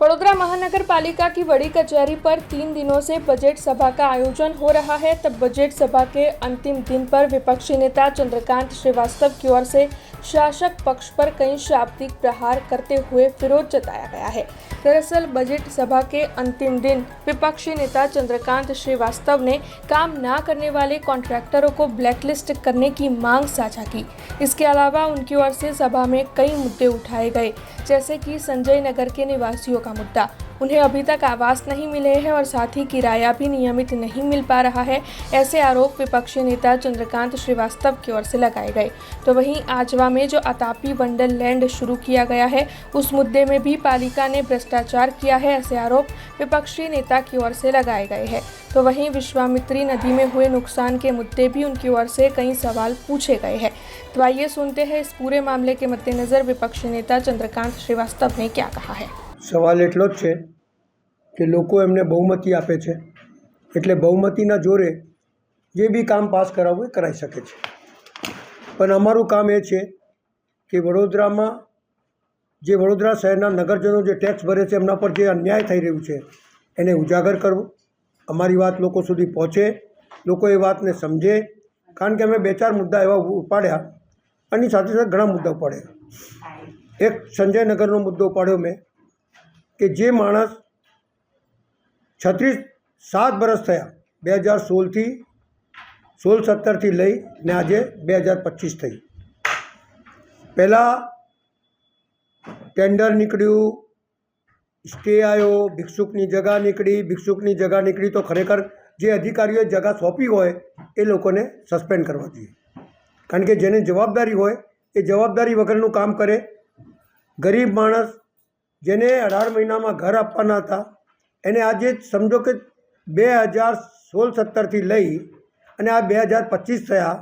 वडोदरा महानगर पालिका की बड़ी कचहरी पर 3 दिनों से बजट सभा का आयोजन हो रहा है। तब बजट सभा के अंतिम दिन पर विपक्षी नेता चंद्रकांत श्रीवास्तव की ओर से शासक पक्ष पर कई शाब्दिक प्रहार करते हुए विरोध जताया गया है। दरअसल बजट सभा के अंतिम दिन विपक्षी नेता चंद्रकांत श्रीवास्तव ने काम न करने वाले कॉन्ट्रैक्टरों को ब्लैकलिस्ट करने की मांग साझा की। इसके अलावा उनकी ओर से सभा में कई मुद्दे उठाए गए, जैसे कि संजय नगर के निवासियों का मुद्दा। उन्हें अभी तक आवास नहीं मिले हैं और साथ ही किराया भी नियमित नहीं मिल पा रहा है। ऐसे आरोप विपक्षी नेता चंद्रकांत श्रीवास्तव की ओर से लगाए गए। तो वहीं आजवा में जो अतापी वंडर लैंड शुरू किया गया है, उस मुद्दे में भी पालिका ने भ्रष्टाचार किया है, ऐसे आरोप विपक्षी नेता की ओर से लगाए गए हैं। तो वहीं विश्वामित्री नदी में हुए नुकसान के मुद्दे भी उनकी ओर से कई सवाल पूछे गए हैं। तो आइए सुनते हैं इस पूरे मामले के मद्देनजर विपक्षी नेता चंद्रकांत श्रीवास्तव ने क्या कहा है। सवाल એટલો જ છે કે લોકો એમને બહુમતી આપે છે, એટલે બહુમતીના જોરે જે બી કામ પાસ કરાવવું એ કરાવી શકે છે। પણ અમારું કામ એ છે કે વડોદરામાં જે વડોદરા શહેરના નગરજનો જે ટેક્સ ભરે છે એમના પર જે અન્યાય થઈ રહ્યું છે એને ઉજાગર કરવું, અમારી વાત લોકો સુધી પહોંચે, લોકો એ વાતને સમજે। કારણ કે અમે 2-4 મુદ્દા એવા ઉપાડ્યા અને સાથે સાથે ઘણા મુદ્દા ઉપાડ્યા। એક સંજયનગરનો મુદ્દો ઉપાડ્યો મેં કે જે માણસ 7 વર્ષ થયા 2016થી 16-17થી લઈને આજે 2025 થઈ। પહેલાં ટેન્ડર નીકળ્યું, સ્ટે આવ્યો, ભિક્ષુકની જગા નીકળી તો ખરેખર જે અધિકારીઓએ જગા સોંપી હોય એ લોકોને સસ્પેન્ડ કરવા જોઈએ। કારણ કે જેની જવાબદારી હોય એ જવાબદારી વગરનું કામ કરે। ગરીબ માણસ જેને 18 મહિનામાં ઘર આપવાના હતા એને આજે સમજો કે 2016-17થી લઈ અને આ 2025 થયા,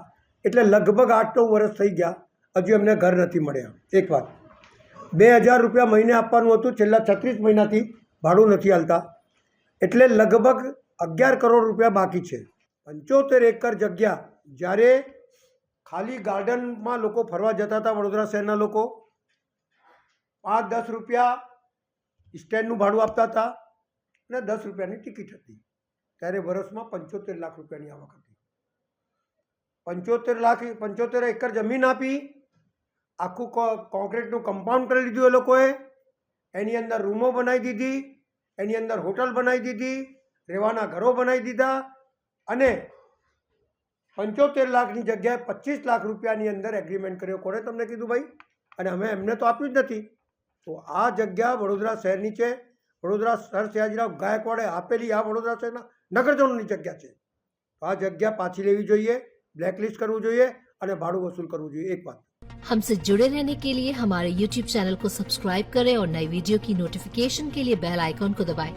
એટલે લગભગ 8-9 વર્ષ થઈ ગયા, હજુ એમને ઘર નથી મળ્યા। એક વાત, 2000 રૂપિયા મહિને આપવાનું હતું, છેલ્લા 36 મહિનાથી ભાડું નથી હાલતા, એટલે લગભગ 11 કરોડ રૂપિયા બાકી છે। 75 એકર જગ્યા જ્યારે ખાલી ગાર્ડનમાં લોકો ફરવા જતા હતા, વડોદરા શહેરના લોકો 5-10 રૂપિયા સ્ટેન્ડનું ભાડું આપતા હતા અને 10 રૂપિયાની ટિકિટ હતી, ત્યારે વર્ષમાં 75 લાખ રૂપિયાની આવક હતી। 75 એકર જમીન આપી, આખું કોન્ક્રીટનું કમ્પાઉન્ડ કરી લીધું એ લોકોએ, એની અંદર રૂમો બનાવી દીધી, એની અંદર હોટલ બનાવી દીધી, રહેવાના ઘરો બનાવી દીધા અને 75 લાખની જગ્યાએ 25 લાખ રૂપિયાની અંદર એગ્રીમેન્ટ કર્યો। કોણે તમને કીધું ભાઈ? અને અમે એમને તો આપ્યું જ નથી। તો આ જગ્યા વડોદરા શહેરની છે, વડોદરા સર સયાજીરાવ ગાયકવાડે આપેલી આ વડોદરા શહેરના નગરજનોની જગ્યા છે। આ જગ્યા પાછી લેવી જોઈએ, બ્લેકલિસ્ટ કરવું જોઈએ અને ભાડું વसूल કરવું જોઈએ। એક વાત, हमसे जुड़े रहने के लिए हमारे YouTube चैनल को सब्सक्राइब करें और नई वीडियो की नोटिफिकेशन के लिए बेल आइकॉन को दबाएं।